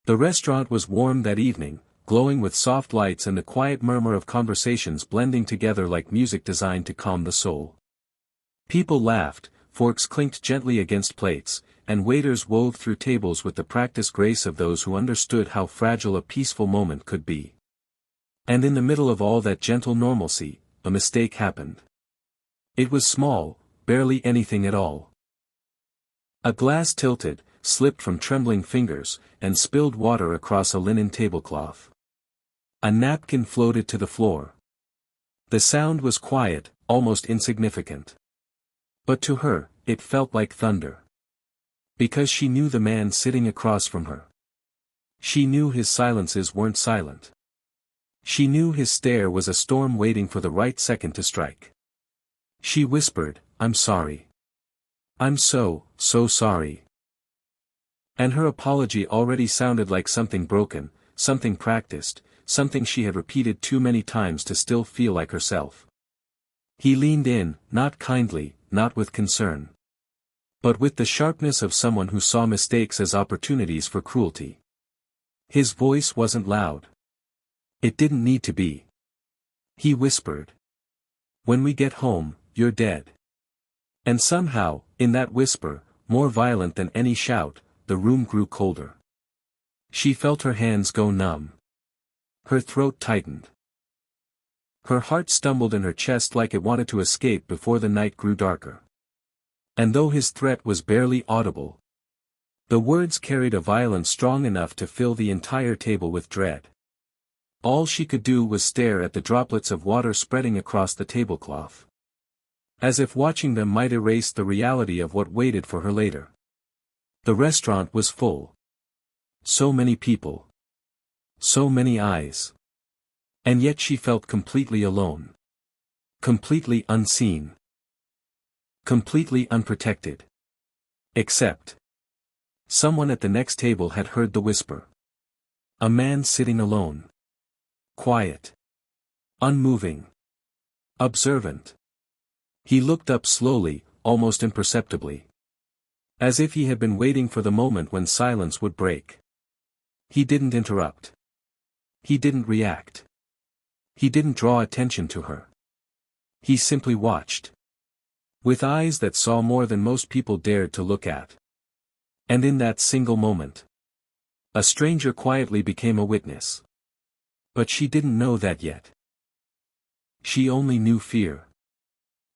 The restaurant was warm that evening, glowing with soft lights and the quiet murmur of conversations blending together like music designed to calm the soul. People laughed, forks clinked gently against plates, and waiters wove through tables with the practiced grace of those who understood how fragile a peaceful moment could be. And in the middle of all that gentle normalcy, a mistake happened. It was small, barely anything at all. A glass tilted, slipped from trembling fingers, and spilled water across a linen tablecloth. A napkin floated to the floor. The sound was quiet, almost insignificant. But to her, it felt like thunder. Because she knew the man sitting across from her. She knew his silences weren't silent. She knew his stare was a storm waiting for the right second to strike. She whispered, "I'm sorry. I'm so sorry." And her apology already sounded like something broken, something practiced, something she had repeated too many times to still feel like herself. He leaned in, not kindly, not with concern. But with the sharpness of someone who saw mistakes as opportunities for cruelty. His voice wasn't loud. It didn't need to be. He whispered. "When we get home, you're dead." And somehow, in that whisper, more violent than any shout, the room grew colder. She felt her hands go numb. Her throat tightened. Her heart stumbled in her chest like it wanted to escape before the night grew darker. And though his threat was barely audible, the words carried a violence strong enough to fill the entire table with dread. All she could do was stare at the droplets of water spreading across the tablecloth. As if watching them might erase the reality of what waited for her later. The restaurant was full. So many people. So many eyes. And yet she felt completely alone. Completely unseen. Completely unprotected. Except. Someone at the next table had heard the whisper. A man sitting alone. Quiet. Unmoving. Observant. He looked up slowly, almost imperceptibly. As if he had been waiting for the moment when silence would break. He didn't interrupt. He didn't react. He didn't draw attention to her. He simply watched. With eyes that saw more than most people dared to look at. And in that single moment, a stranger quietly became a witness. But she didn't know that yet. She only knew fear.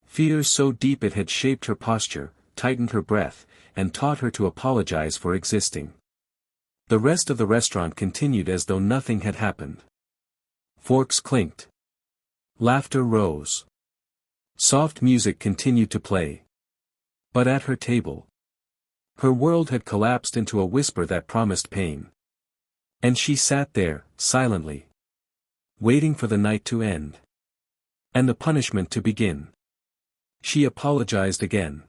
Fear so deep it had shaped her posture, tightened her breath, and taught her to apologize for existing. The rest of the restaurant continued as though nothing had happened. Forks clinked. Laughter rose. Soft music continued to play. But at her table, her world had collapsed into a whisper that promised pain. And she sat there, silently. Waiting for the night to end. And the punishment to begin. She apologized again.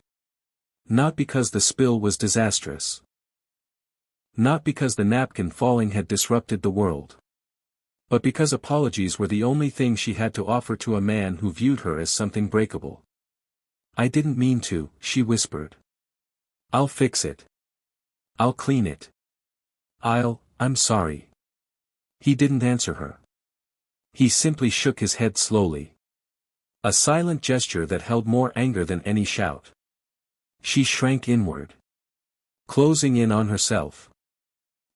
Not because the spill was disastrous. Not because the napkin falling had disrupted the world. But because apologies were the only thing she had to offer to a man who viewed her as something breakable. "I didn't mean to," she whispered. "I'll fix it. I'll clean it. I'm sorry." He didn't answer her. He simply shook his head slowly. A silent gesture that held more anger than any shout. She shrank inward. Closing in on herself.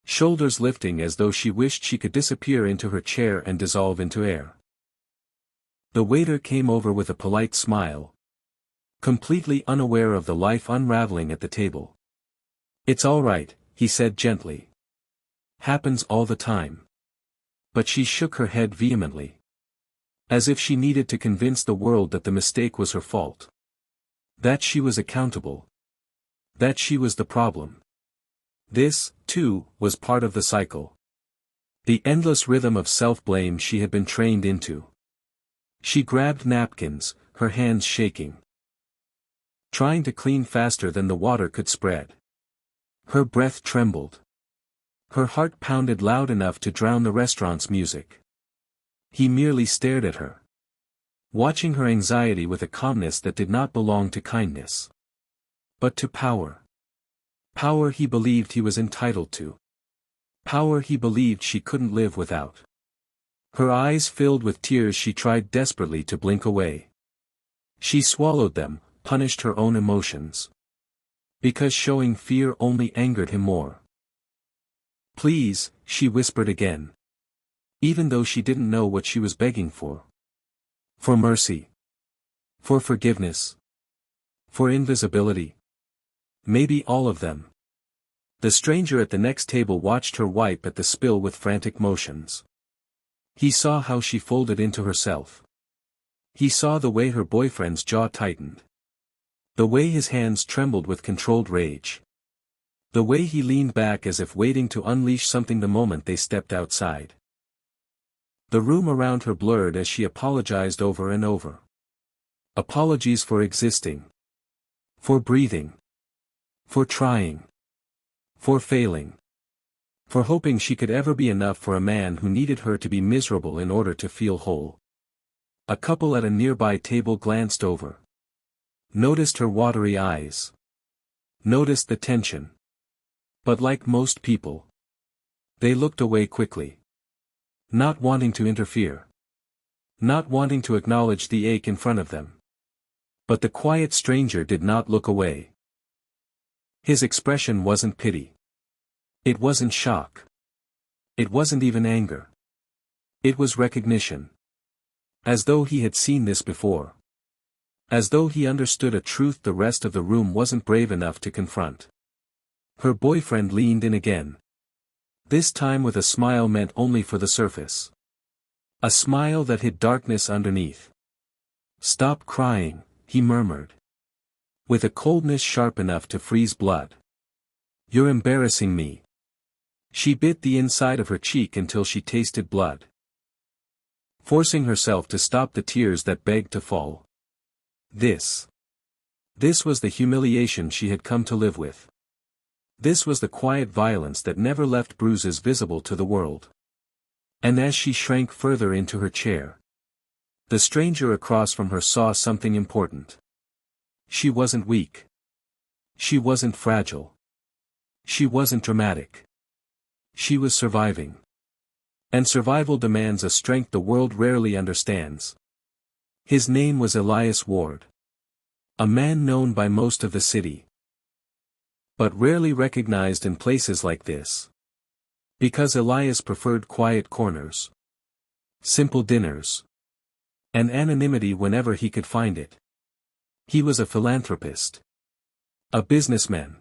Shoulders lifting as though she wished she could disappear into her chair and dissolve into air. The waiter came over with a polite smile. Completely unaware of the life unraveling at the table. "It's all right," he said gently. "Happens all the time." But she shook her head vehemently. As if she needed to convince the world that the mistake was her fault. That she was accountable. That she was the problem. This, too, was part of the cycle. The endless rhythm of self-blame she had been trained into. She grabbed napkins, her hands shaking. Trying to clean faster than the water could spread. Her breath trembled. Her heart pounded loud enough to drown the restaurant's music. He merely stared at her. Watching her anxiety with a calmness that did not belong to kindness. But to power. Power he believed he was entitled to. Power he believed she couldn't live without. Her eyes filled with tears, she tried desperately to blink away. She swallowed them, punished her own emotions. Because showing fear only angered him more. "Please," she whispered again. Even though she didn't know what she was begging for. For mercy. For forgiveness. For invisibility. Maybe all of them. The stranger at the next table watched her wipe at the spill with frantic motions. He saw how she folded into herself. He saw the way her boyfriend's jaw tightened. The way his hands trembled with controlled rage. The way he leaned back as if waiting to unleash something the moment they stepped outside. The room around her blurred as she apologized over and over. Apologies for existing. For breathing. For trying. For failing. For hoping she could ever be enough for a man who needed her to be miserable in order to feel whole. A couple at a nearby table glanced over. Noticed her watery eyes. Noticed the tension. But like most people, they looked away quickly. Not wanting to interfere. Not wanting to acknowledge the ache in front of them. But the quiet stranger did not look away. His expression wasn't pity. It wasn't shock. It wasn't even anger. It was recognition. As though he had seen this before. As though he understood a truth the rest of the room wasn't brave enough to confront. Her boyfriend leaned in again. This time with a smile meant only for the surface. A smile that hid darkness underneath. "Stop crying," he murmured. With a coldness sharp enough to freeze blood. "You're embarrassing me." She bit the inside of her cheek until she tasted blood. Forcing herself to stop the tears that begged to fall. This was the humiliation she had come to live with. This was the quiet violence that never left bruises visible to the world. And as she shrank further into her chair, the stranger across from her saw something important. She wasn't weak. She wasn't fragile. She wasn't dramatic. She was surviving. And survival demands a strength the world rarely understands. His name was Elias Ward. A man known by most of the city. But rarely recognized in places like this. Because Elias preferred quiet corners. Simple dinners. And anonymity whenever he could find it. He was a philanthropist. A businessman.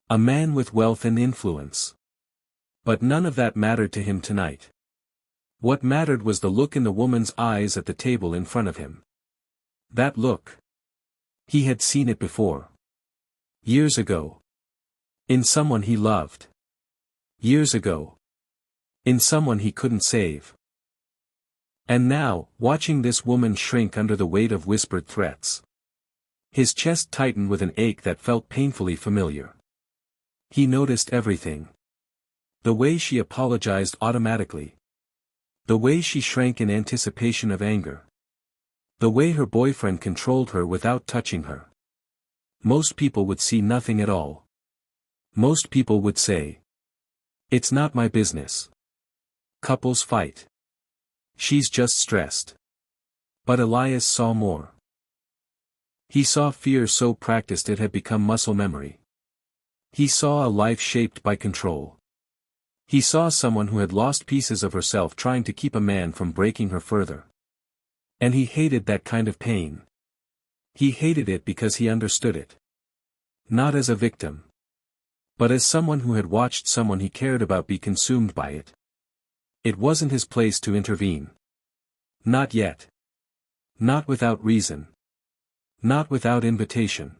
A man with wealth and influence. But none of that mattered to him tonight. What mattered was the look in the woman's eyes at the table in front of him. That look. He had seen it before. Years ago. In someone he loved. Years ago. In someone he couldn't save. And now, watching this woman shrink under the weight of whispered threats. His chest tightened with an ache that felt painfully familiar. He noticed everything. The way she apologized automatically. The way she shrank in anticipation of anger. The way her boyfriend controlled her without touching her. Most people would see nothing at all. Most people would say, "It's not my business. Couples fight. She's just stressed." But Elias saw more. He saw fear so practiced it had become muscle memory. He saw a life shaped by control. He saw someone who had lost pieces of herself trying to keep a man from breaking her further. And he hated that kind of pain. He hated it because he understood it. Not as a victim. But as someone who had watched someone he cared about be consumed by it. It wasn't his place to intervene. Not yet. Not without reason. Not without invitation.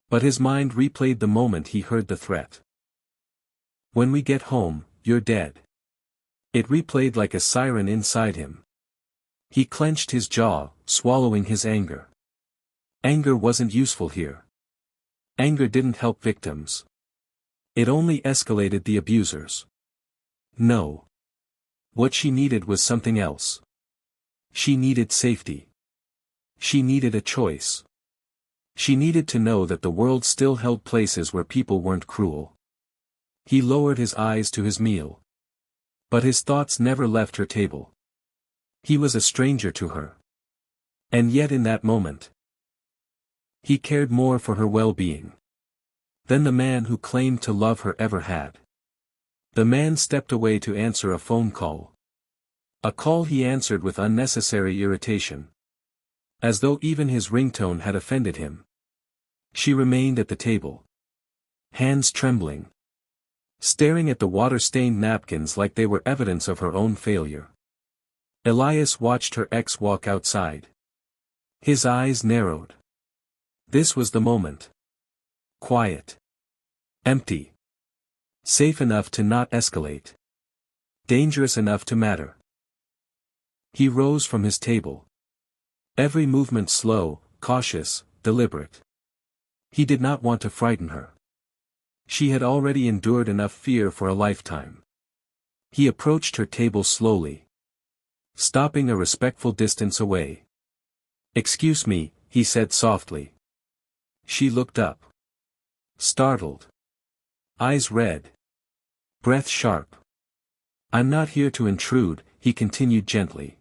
But his mind replayed the moment he heard the threat. "When we get home, you're dead." It replayed like a siren inside him. He clenched his jaw, swallowing his anger. Anger wasn't useful here. Anger didn't help victims. It only escalated the abusers. No. What she needed was something else. She needed safety. She needed a choice. She needed to know that the world still held places where people weren't cruel. He lowered his eyes to his meal. But his thoughts never left her table. He was a stranger to her. And yet in that moment, he cared more for her well-being than the man who claimed to love her ever had. The man stepped away to answer a phone call. A call he answered with unnecessary irritation. As though even his ringtone had offended him. She remained at the table. Hands trembling. Staring at the water-stained napkins like they were evidence of her own failure. Elias watched her ex walk outside. His eyes narrowed. This was the moment. Quiet. Empty. Safe enough to not escalate. Dangerous enough to matter. He rose from his table. Every movement slow, cautious, deliberate. He did not want to frighten her. She had already endured enough fear for a lifetime. He approached her table slowly. Stopping a respectful distance away. "Excuse me," he said softly. She looked up. Startled. Eyes red. Breath sharp. "I'm not here to intrude," he continued gently.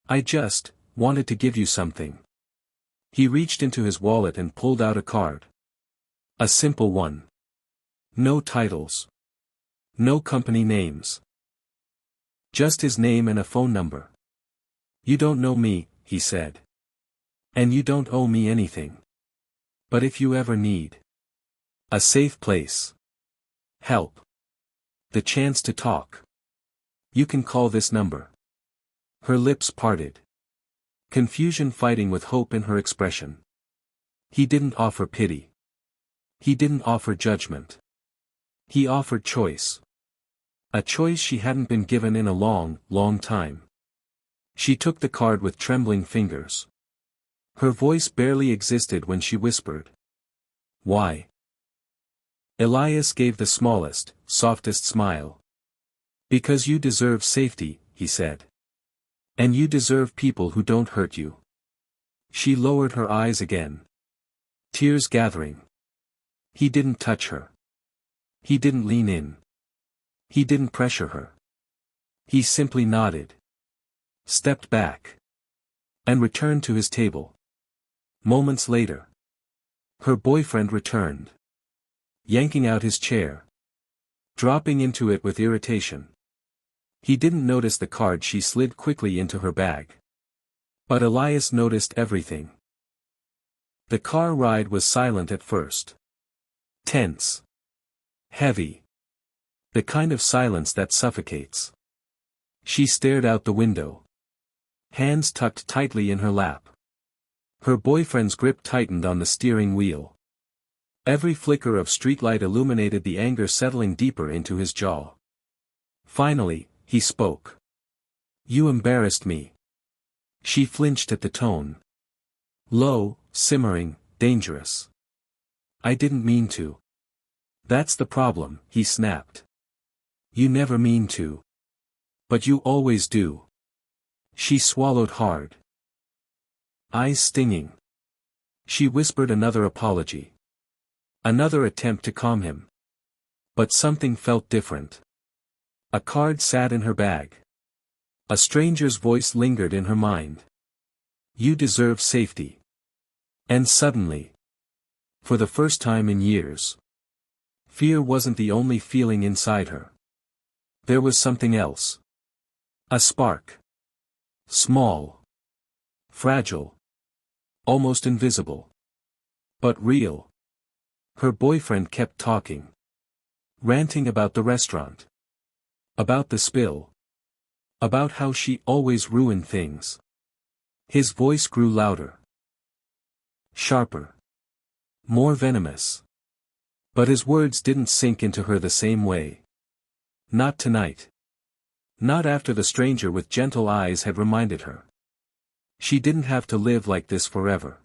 "I just wanted to give you something." He reached into his wallet and pulled out a card. A simple one. No titles. No company names. Just his name and a phone number. "You don't know me," he said. "And you don't owe me anything. But if you ever need a safe place, help, the chance to talk, you can call this number." Her lips parted. Confusion fighting with hope in her expression. He didn't offer pity. He didn't offer judgment. He offered choice. A choice she hadn't been given in a long, long time. She took the card with trembling fingers. Her voice barely existed when she whispered. "Why?" Elias gave the smallest, softest smile. "Because you deserve safety," he said. "And you deserve people who don't hurt you." She lowered her eyes again. Tears gathering. He didn't touch her. He didn't lean in. He didn't pressure her. He simply nodded. Stepped back. And returned to his table. Moments later. Her boyfriend returned. Yanking out his chair. Dropping into it with irritation. He didn't notice the card she slid quickly into her bag. But Elias noticed everything. The car ride was silent at first. Tense. Heavy. The kind of silence that suffocates. She stared out the window. Hands tucked tightly in her lap. Her boyfriend's grip tightened on the steering wheel. Every flicker of streetlight illuminated the anger settling deeper into his jaw. Finally, he spoke. "You embarrassed me." She flinched at the tone. Low, simmering, dangerous. "I didn't mean to." "That's the problem," he snapped. "You never mean to. But you always do." She swallowed hard. Eyes stinging. She whispered another apology. Another attempt to calm him. But something felt different. A card sat in her bag. A stranger's voice lingered in her mind. "You deserve safety." And suddenly, for the first time in years, fear wasn't the only feeling inside her. There was something else. A spark. Small. Fragile. Almost invisible. But real. Her boyfriend kept talking. Ranting about the restaurant. About the spill. About how she always ruined things. His voice grew louder. Sharper. More venomous. But his words didn't sink into her the same way. Not tonight. Not after the stranger with gentle eyes had reminded her. She didn't have to live like this forever.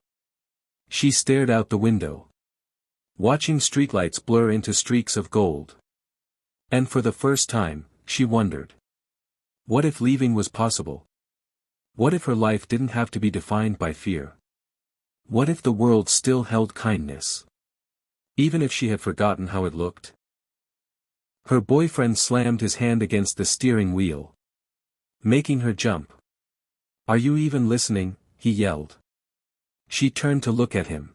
She stared out the window. Watching streetlights blur into streaks of gold. And for the first time, she wondered. What if leaving was possible? What if her life didn't have to be defined by fear? What if the world still held kindness? Even if she had forgotten how it looked? Her boyfriend slammed his hand against the steering wheel, making her jump. "Are you even listening?" he yelled. She turned to look at him.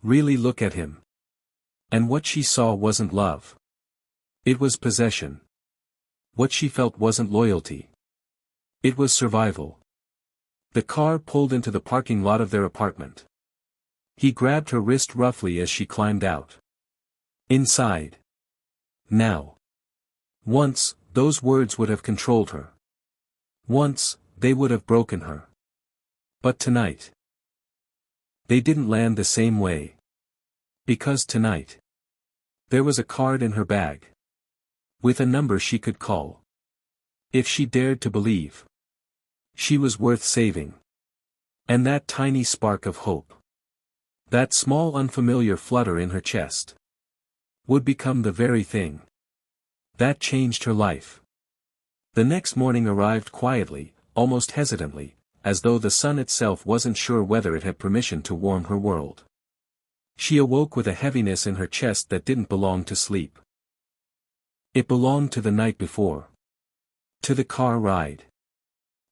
Really look at him. And what she saw wasn't love. It was possession. What she felt wasn't loyalty. It was survival. The car pulled into the parking lot of their apartment. He grabbed her wrist roughly as she climbed out. Inside. Now. Once, those words would have controlled her. Once, they would have broken her. But tonight. They didn't land the same way. Because tonight. There was a card in her bag. With a number she could call. If she dared to believe. She was worth saving. And that tiny spark of hope. That small unfamiliar flutter in her chest. Would become the very thing. That changed her life. The next morning arrived quietly, almost hesitantly, as though the sun itself wasn't sure whether it had permission to warm her world. She awoke with a heaviness in her chest that didn't belong to sleep. It belonged to the night before. To the car ride.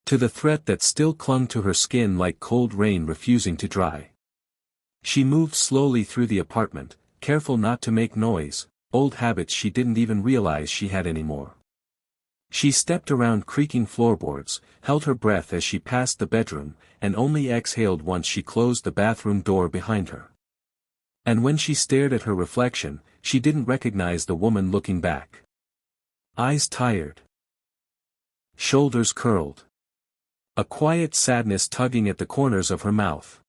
To the threat that still clung to her skin like cold rain refusing to dry. She moved slowly through the apartment, careful not to make noise, old habits she didn't even realize she had anymore. She stepped around creaking floorboards, held her breath as she passed the bedroom, and only exhaled once she closed the bathroom door behind her. And when she stared at her reflection, she didn't recognize the woman looking back. Eyes tired. Shoulders curled. A quiet sadness tugging at the corners of her mouth.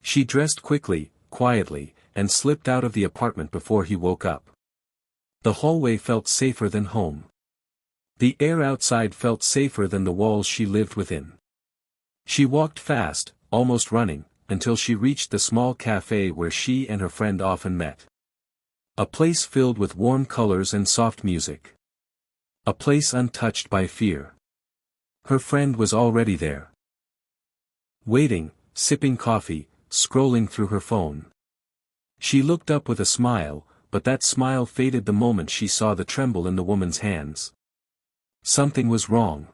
She dressed quickly, quietly, and slipped out of the apartment before he woke up. The hallway felt safer than home. The air outside felt safer than the walls she lived within. She walked fast, almost running, until she reached the small cafe where she and her friend often met. A place filled with warm colors and soft music. A place untouched by fear. Her friend was already there. Waiting, sipping coffee, scrolling through her phone. She looked up with a smile, but that smile faded the moment she saw the tremble in the woman's hands. Something was wrong.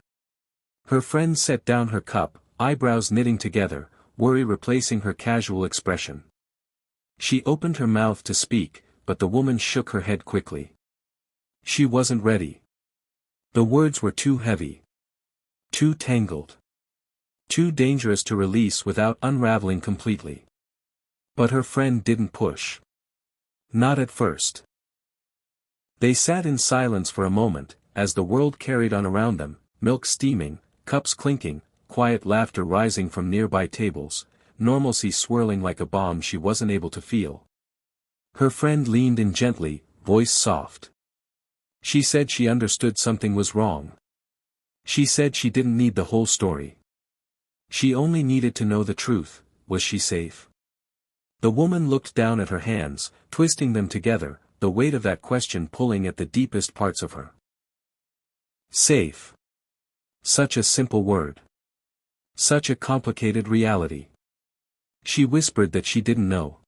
Her friend set down her cup, eyebrows knitting together, worry replacing her casual expression. She opened her mouth to speak, but the woman shook her head quickly. She wasn't ready. The words were too heavy. Too tangled. Too dangerous to release without unraveling completely. But her friend didn't push. Not at first. They sat in silence for a moment, as the world carried on around them, milk steaming, cups clinking, quiet laughter rising from nearby tables, normalcy swirling like a bomb she wasn't able to feel. Her friend leaned in gently, voice soft. She said she understood something was wrong. She said she didn't need the whole story. She only needed to know the truth. Was she safe? The woman looked down at her hands, twisting them together, the weight of that question pulling at the deepest parts of her. Safe. Such a simple word. Such a complicated reality. She whispered that she didn't know.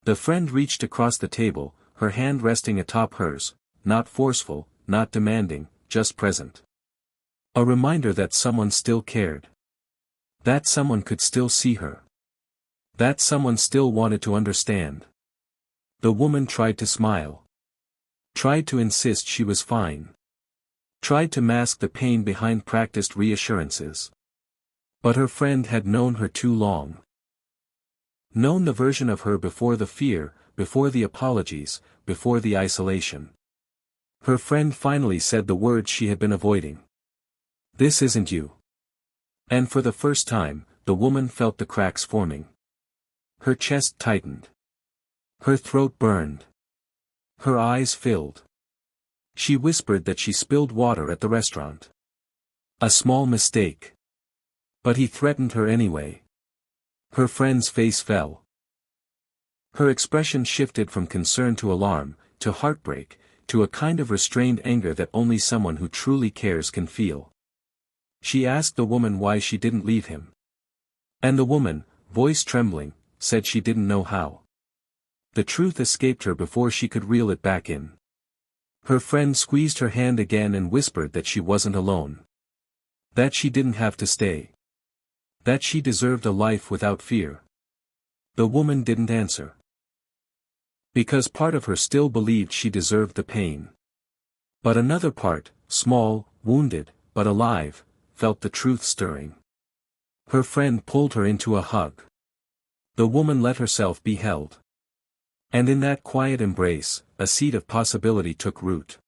The friend reached across the table, her hand resting atop hers, not forceful, not demanding, just present. A reminder that someone still cared. That someone could still see her. That someone still wanted to understand. The woman tried to smile. Tried to insist she was fine. Tried to mask the pain behind practiced reassurances. But her friend had known her too long. Known the version of her before the fear, before the apologies, before the isolation. Her friend finally said the words she had been avoiding. This isn't you. And for the first time, the woman felt the cracks forming. Her chest tightened. Her throat burned. Her eyes filled. She whispered that she spilled water at the restaurant. A small mistake. But he threatened her anyway. Her friend's face fell. Her expression shifted from concern to alarm, to heartbreak, to a kind of restrained anger that only someone who truly cares can feel. She asked the woman why she didn't leave him. And the woman, voice trembling, said she didn't know how. The truth escaped her before she could reel it back in. Her friend squeezed her hand again and whispered that she wasn't alone. That she didn't have to stay. That she deserved a life without fear. The woman didn't answer. Because part of her still believed she deserved the pain. But another part, small, wounded, but alive, felt the truth stirring. Her friend pulled her into a hug. The woman let herself be held. And in that quiet embrace, a seed of possibility took root.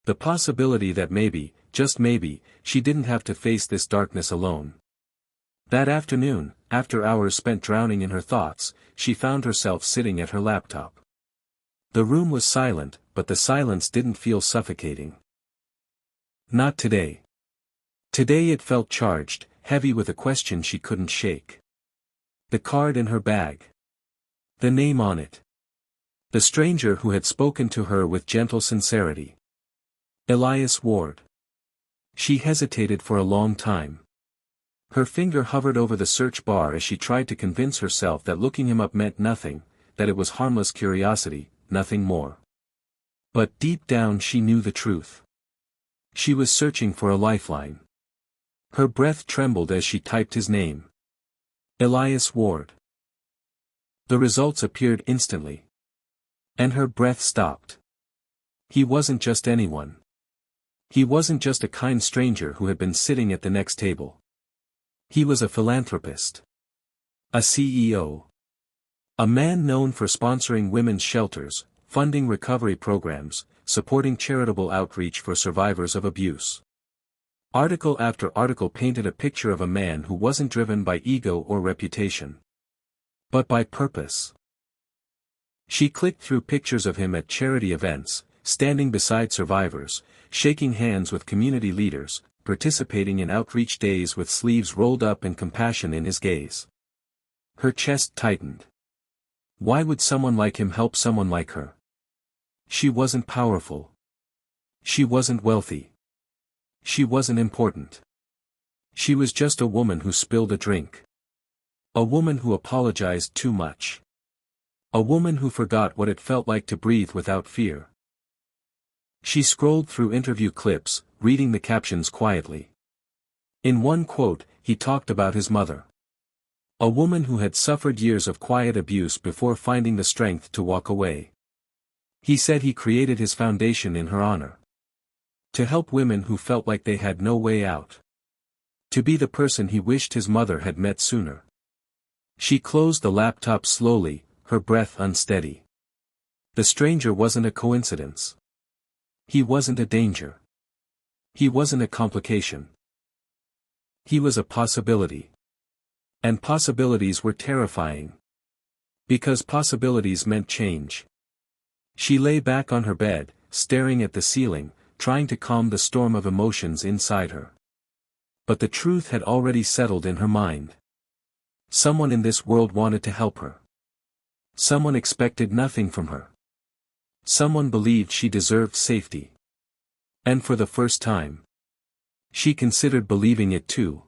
The possibility that maybe, just maybe, she didn't have to face this darkness alone. That afternoon, after hours spent drowning in her thoughts, she found herself sitting at her laptop. The room was silent, but the silence didn't feel suffocating. Not today. Today it felt charged, heavy with a question she couldn't shake. The card in her bag. The name on it. The stranger who had spoken to her with gentle sincerity. Elias Ward. She hesitated for a long time. Her finger hovered over the search bar as she tried to convince herself that looking him up meant nothing, that it was harmless curiosity, nothing more. But deep down she knew the truth. She was searching for a lifeline. Her breath trembled as she typed his name. Elias Ward. The results appeared instantly. And her breath stopped. He wasn't just anyone. He wasn't just a kind stranger who had been sitting at the next table. He was a philanthropist. A CEO. A man known for sponsoring women's shelters, funding recovery programs, supporting charitable outreach for survivors of abuse. Article after article painted a picture of a man who wasn't driven by ego or reputation. But by purpose. She clicked through pictures of him at charity events, standing beside survivors, shaking hands with community leaders, participating in outreach days with sleeves rolled up and compassion in his gaze. Her chest tightened. Why would someone like him help someone like her? She wasn't powerful. She wasn't wealthy. She wasn't important. She was just a woman who spilled a drink. A woman who apologized too much. A woman who forgot what it felt like to breathe without fear. She scrolled through interview clips, reading the captions quietly. In one quote, he talked about his mother. A woman who had suffered years of quiet abuse before finding the strength to walk away. He said he created his foundation in her honor. To help women who felt like they had no way out. To be the person he wished his mother had met sooner. She closed the laptop slowly, her breath unsteady. The stranger wasn't a coincidence. He wasn't a danger. He wasn't a complication. He was a possibility. And possibilities were terrifying. Because possibilities meant change. She lay back on her bed, staring at the ceiling, trying to calm the storm of emotions inside her. But the truth had already settled in her mind. Someone in this world wanted to help her. Someone expected nothing from her. Someone believed she deserved safety. And for the first time, she considered believing it too.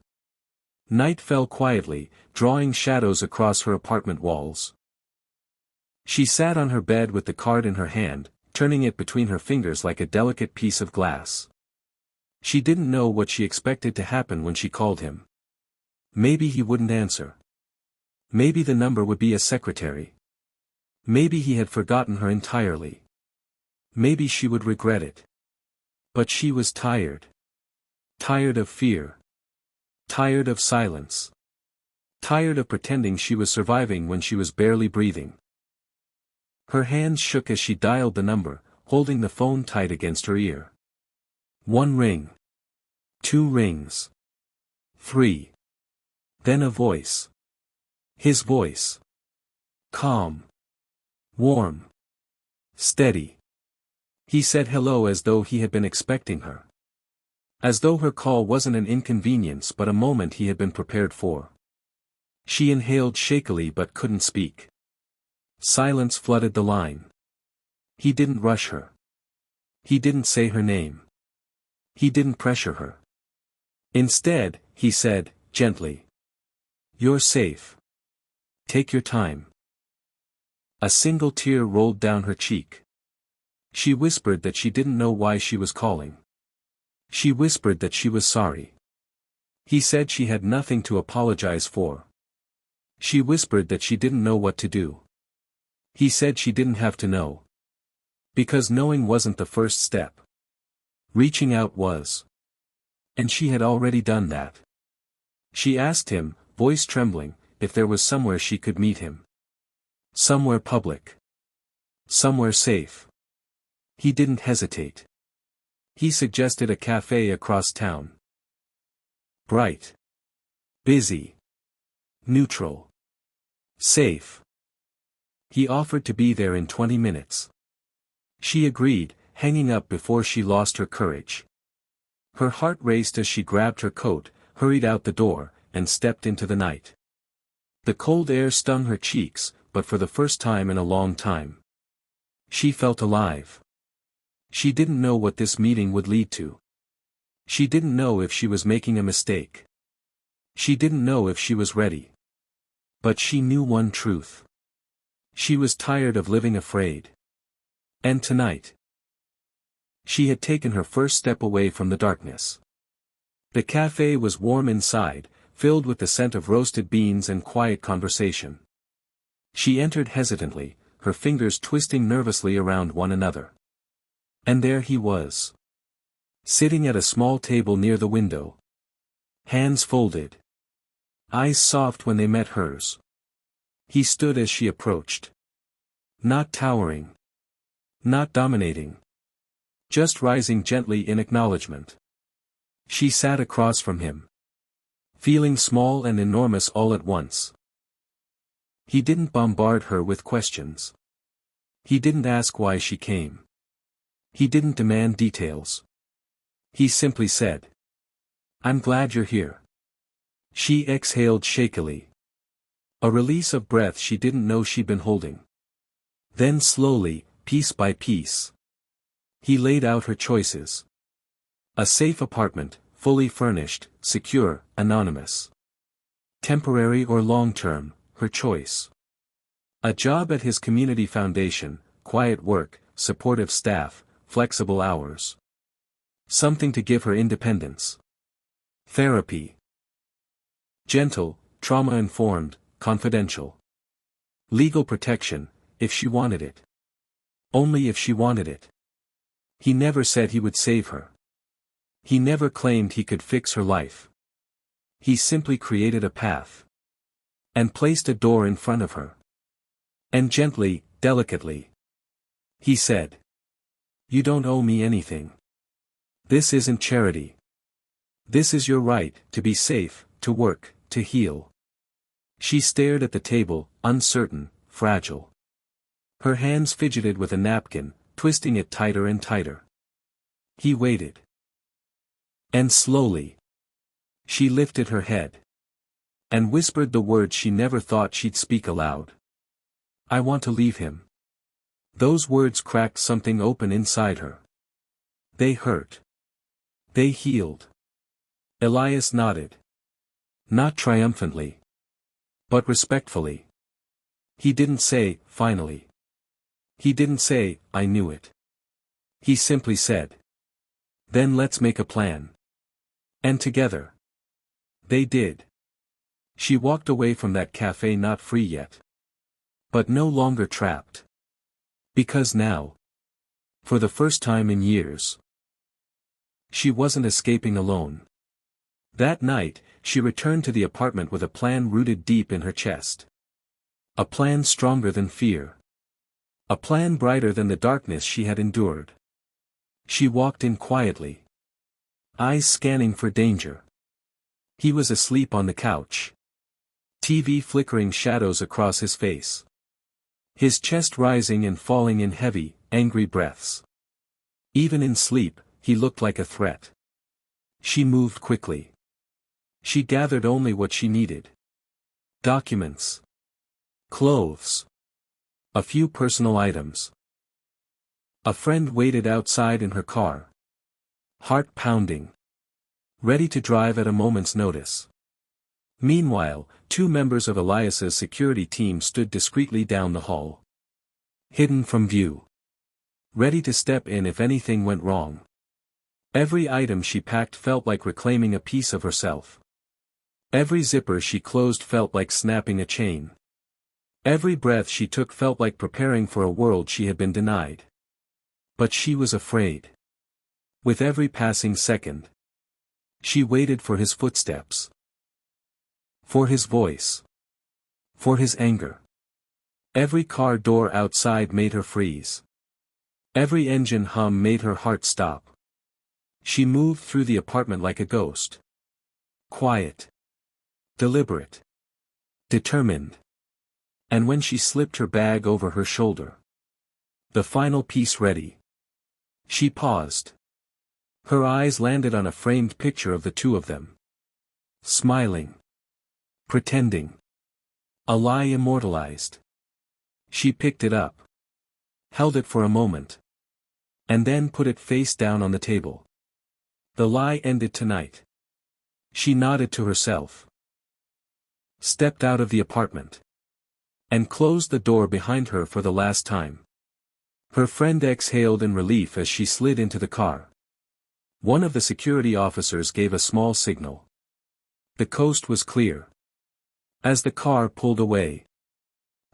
Night fell quietly, drawing shadows across her apartment walls. She sat on her bed with the card in her hand, turning it between her fingers like a delicate piece of glass. She didn't know what she expected to happen when she called him. Maybe he wouldn't answer. Maybe the number would be a secretary. Maybe he had forgotten her entirely. Maybe she would regret it. But she was tired. Tired of fear. Tired of silence. Tired of pretending she was surviving when she was barely breathing. Her hands shook as she dialed the number, holding the phone tight against her ear. 1 ring. 2 rings. 3. Then a voice. His voice. Calm. Warm. Steady. He said hello as though he had been expecting her. As though her call wasn't an inconvenience but a moment he had been prepared for. She inhaled shakily but couldn't speak. Silence flooded the line. He didn't rush her. He didn't say her name. He didn't pressure her. Instead, he said, gently. You're safe. Take your time. A single tear rolled down her cheek. She whispered that she didn't know why she was calling. She whispered that she was sorry. He said she had nothing to apologize for. She whispered that she didn't know what to do. He said she didn't have to know. Because knowing wasn't the first step. Reaching out was. And she had already done that. She asked him, voice trembling, if there was somewhere she could meet him. Somewhere public. Somewhere safe. He didn't hesitate. He suggested a cafe across town. Bright. Busy. Neutral. Safe. He offered to be there in 20 minutes. She agreed, hanging up before she lost her courage. Her heart raced as she grabbed her coat, hurried out the door, and stepped into the night. The cold air stung her cheeks, but for the first time in a long time. She felt alive. She didn't know what this meeting would lead to. She didn't know if she was making a mistake. She didn't know if she was ready. But she knew one truth. She was tired of living afraid. And tonight, she had taken her first step away from the darkness. The cafe was warm inside, filled with the scent of roasted beans and quiet conversation. She entered hesitantly, her fingers twisting nervously around one another. And there he was. Sitting at a small table near the window. Hands folded. Eyes soft when they met hers. He stood as she approached. Not towering. Not dominating. Just rising gently in acknowledgement. She sat across from him. Feeling small and enormous all at once. He didn't bombard her with questions. He didn't ask why she came. He didn't demand details. He simply said. I'm glad you're here. She exhaled shakily. A release of breath she didn't know she'd been holding. Then slowly, piece by piece. He laid out her choices. A safe apartment, fully furnished, secure, anonymous. Temporary or long-term, her choice. A job at his community foundation, quiet work, supportive staff, flexible hours. Something to give her independence. Therapy. Gentle, trauma-informed, confidential. Legal protection, if she wanted it. Only if she wanted it. He never said he would save her. He never claimed he could fix her life. He simply created a path. And placed a door in front of her. And gently, delicately. He said. You don't owe me anything. This isn't charity. This is your right, to be safe, to work, to heal. She stared at the table, uncertain, fragile. Her hands fidgeted with a napkin, twisting it tighter and tighter. He waited. And slowly. She lifted her head. And whispered the words she never thought she'd speak aloud. I want to leave him. Those words cracked something open inside her. They hurt. They healed. Elias nodded. Not triumphantly. But respectfully. He didn't say, finally. He didn't say, I knew it. He simply said. Then let's make a plan. And together. They did. She walked away from that cafe not free yet. But no longer trapped. Because now. For the first time in years. She wasn't escaping alone. That night, she returned to the apartment with a plan rooted deep in her chest. A plan stronger than fear. A plan brighter than the darkness she had endured. She walked in quietly. Eyes scanning for danger. He was asleep on the couch. TV flickering shadows across his face. His chest rising and falling in heavy, angry breaths. Even in sleep, he looked like a threat. She moved quickly. She gathered only what she needed. Documents. Clothes. A few personal items. A friend waited outside in her car. Heart pounding. Ready to drive at a moment's notice. Meanwhile, two members of Elias's security team stood discreetly down the hall. Hidden from view. ready to step in if anything went wrong. Every item she packed felt like reclaiming a piece of herself. Every zipper she closed felt like snapping a chain. Every breath she took felt like preparing for a world she had been denied. But she was afraid. With every passing second, she waited for his footsteps. For his voice. For his anger. Every car door outside made her freeze. Every engine hum made her heart stop. She moved through the apartment like a ghost. Quiet. Deliberate. Determined. And when she slipped her bag over her shoulder, the final piece ready, she paused. Her eyes landed on a framed picture of the two of them. Smiling. Pretending. A lie immortalized. She picked it up. Held it for a moment. And then put it face down on the table. The lie ended tonight. She nodded to herself. Stepped out of the apartment. And closed the door behind her for the last time. Her friend exhaled in relief as she slid into the car. One of the security officers gave a small signal. The coast was clear. As the car pulled away,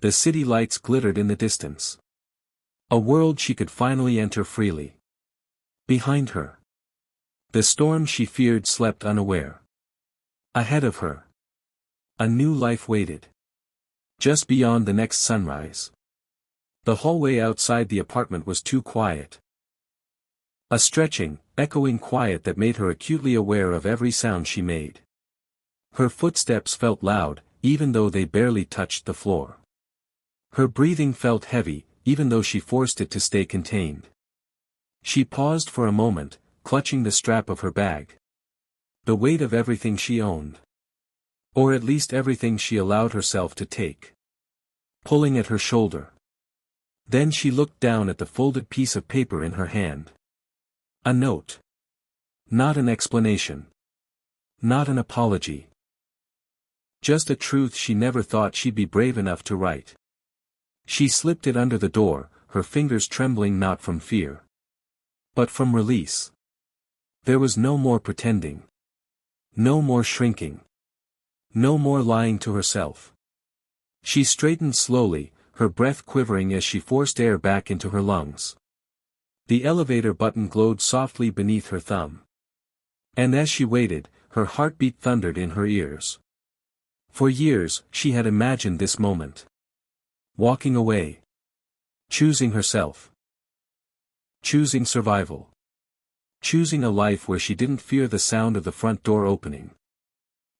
the city lights glittered in the distance. A world she could finally enter freely. Behind her, the storm she feared slept unaware. Ahead of her, a new life waited. Just beyond the next sunrise. The hallway outside the apartment was too quiet. A stretching, echoing quiet that made her acutely aware of every sound she made. Her footsteps felt loud, even though they barely touched the floor. Her breathing felt heavy, even though she forced it to stay contained. She paused for a moment, clutching the strap of her bag. The weight of everything she owned. Or at least everything she allowed herself to take. Pulling at her shoulder. Then she looked down at the folded piece of paper in her hand. A note. Not an explanation. Not an apology. Just a truth she never thought she'd be brave enough to write. She slipped it under the door, her fingers trembling not from fear, but from release. There was no more pretending. No more shrinking. No more lying to herself. She straightened slowly, her breath quivering as she forced air back into her lungs. The elevator button glowed softly beneath her thumb. And as she waited, her heartbeat thundered in her ears. For years, she had imagined this moment. Walking away. Choosing herself. Choosing survival. Choosing a life where she didn't fear the sound of the front door opening.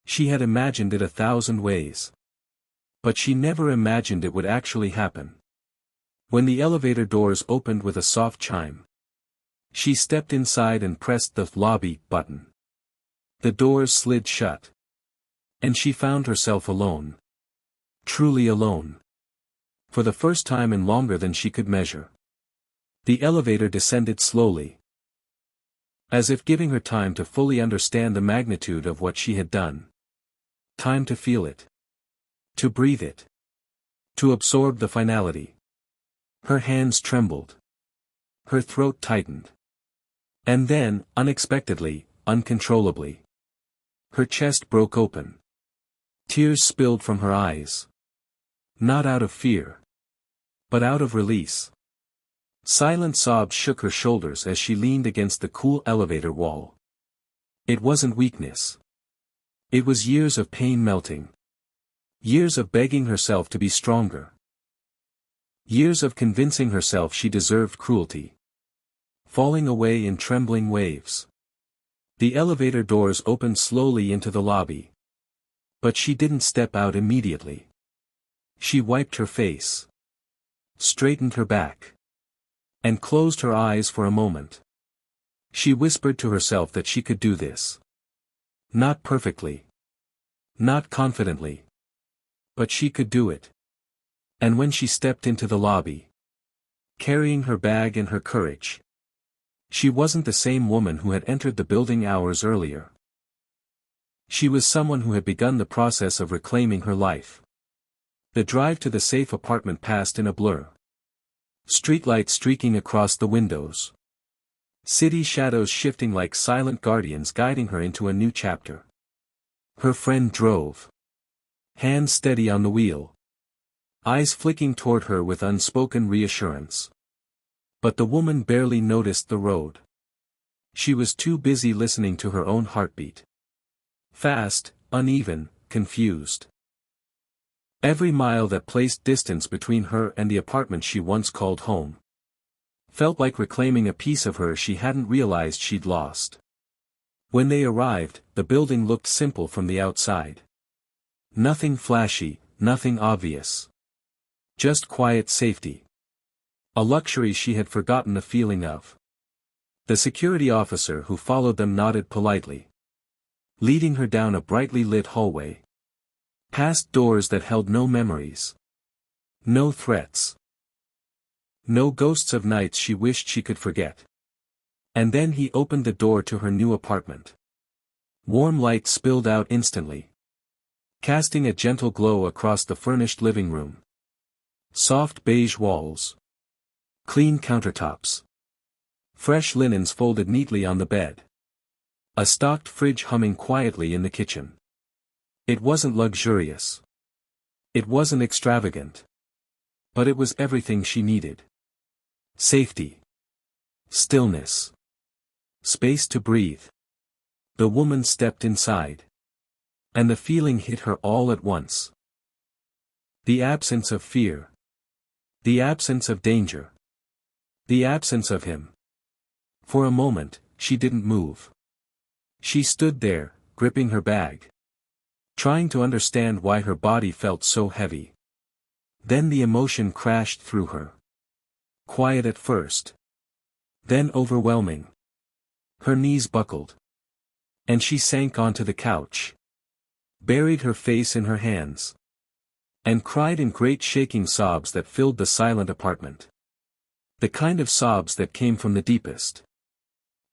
She had imagined it 1,000 ways. But she never imagined it would actually happen. When the elevator doors opened with a soft chime, she stepped inside and pressed the lobby button. The doors slid shut. And she found herself alone. Truly alone. For the first time in longer than she could measure. The elevator descended slowly. As if giving her time to fully understand the magnitude of what she had done. Time to feel it. To breathe it. To absorb the finality. Her hands trembled. Her throat tightened. And then, unexpectedly, uncontrollably, her chest broke open. Tears spilled from her eyes. Not out of fear. But out of release. Silent sobs shook her shoulders as she leaned against the cool elevator wall. It wasn't weakness. It was years of pain melting. Years of begging herself to be stronger. Years of convincing herself she deserved cruelty. Falling away in trembling waves. The elevator doors opened slowly into the lobby. But she didn't step out immediately. She wiped her face. Straightened her back. And closed her eyes for a moment. She whispered to herself that she could do this. Not perfectly. Not confidently. But she could do it. And when she stepped into the lobby, carrying her bag and her courage, she wasn't the same woman who had entered the building hours earlier. She was someone who had begun the process of reclaiming her life. The drive to the safe apartment passed in a blur. Streetlights streaking across the windows. City shadows shifting like silent guardians guiding her into a new chapter. Her friend drove. Hands steady on the wheel. Eyes flicking toward her with unspoken reassurance. But the woman barely noticed the road. She was too busy listening to her own heartbeat. Fast, uneven, confused. Every mile that placed distance between her and the apartment she once called home felt like reclaiming a piece of her she hadn't realized she'd lost. When they arrived, the building looked simple from the outside. Nothing flashy, nothing obvious. Just quiet safety. A luxury she had forgotten the feeling of. The security officer who followed them nodded politely, leading her down a brightly lit hallway. Past doors that held no memories. No threats. No ghosts of nights she wished she could forget. And then he opened the door to her new apartment. Warm light spilled out instantly, casting a gentle glow across the furnished living room. Soft beige walls. Clean countertops. Fresh linens folded neatly on the bed. A stocked fridge humming quietly in the kitchen. It wasn't luxurious. It wasn't extravagant. But it was everything she needed. Safety. Stillness. Space to breathe. The woman stepped inside. And the feeling hit her all at once. The absence of fear. The absence of danger. The absence of him. For a moment, she didn't move. She stood there, gripping her bag, trying to understand why her body felt so heavy. Then the emotion crashed through her. Quiet at first. Then overwhelming. Her knees buckled. And she sank onto the couch. Buried her face in her hands. And cried in great shaking sobs that filled the silent apartment. The kind of sobs that came from the deepest,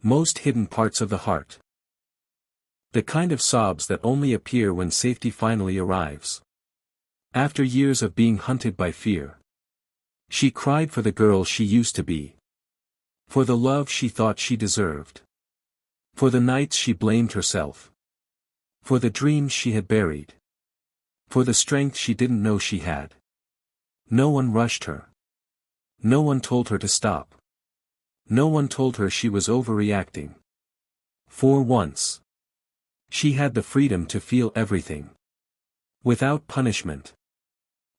most hidden parts of the heart. The kind of sobs that only appear when safety finally arrives. After years of being hunted by fear. She cried for the girl she used to be. For the love she thought she deserved. For the nights she blamed herself. For the dreams she had buried. For the strength she didn't know she had. No one rushed her. No one told her to stop. No one told her she was overreacting. For once, she had the freedom to feel everything. Without punishment.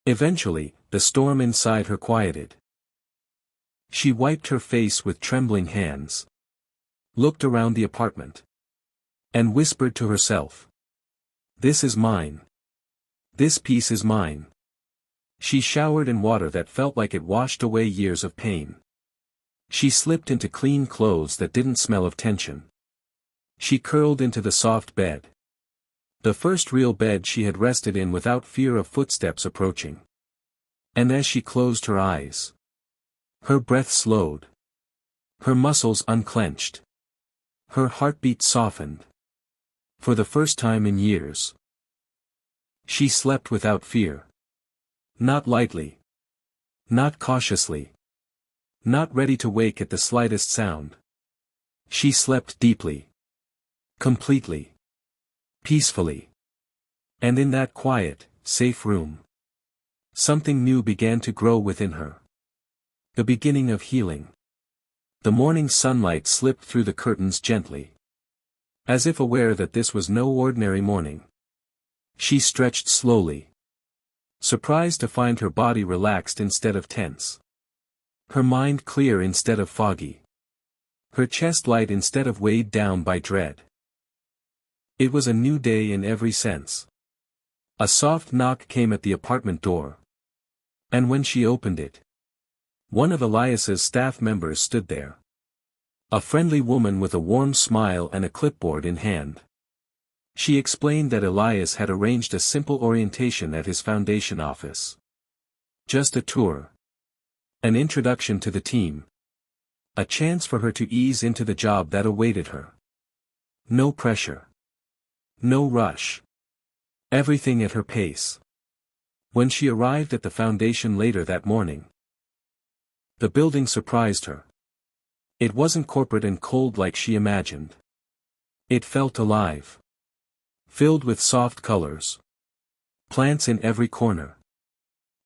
Eventually, the storm inside her quieted. She wiped her face with trembling hands. Looked around the apartment. And whispered to herself. This is mine. This piece is mine. She showered in water that felt like it washed away years of pain. She slipped into clean clothes that didn't smell of tension. She curled into the soft bed. The first real bed she had rested in without fear of footsteps approaching. And as she closed her eyes, her breath slowed. Her muscles unclenched. Her heartbeat softened. For the first time in years. She slept without fear. Not lightly. Not cautiously. Not ready to wake at the slightest sound. She slept deeply. Completely. Peacefully. And in that quiet, safe room, something new began to grow within her. The beginning of healing. The morning sunlight slipped through the curtains gently. As if aware that this was no ordinary morning. She stretched slowly. Surprised to find her body relaxed instead of tense. Her mind clear instead of foggy. Her chest light instead of weighed down by dread. It was a new day in every sense. A soft knock came at the apartment door. And when she opened it, one of Elias's staff members stood there. A friendly woman with a warm smile and a clipboard in hand. She explained that Elias had arranged a simple orientation at his foundation office. Just a tour. An introduction to the team. A chance for her to ease into the job that awaited her. No pressure. No rush. Everything at her pace. When she arrived at the foundation later that morning, The building surprised her. It wasn't corporate and cold like she imagined. It felt alive. Filled with soft colors. Plants in every corner.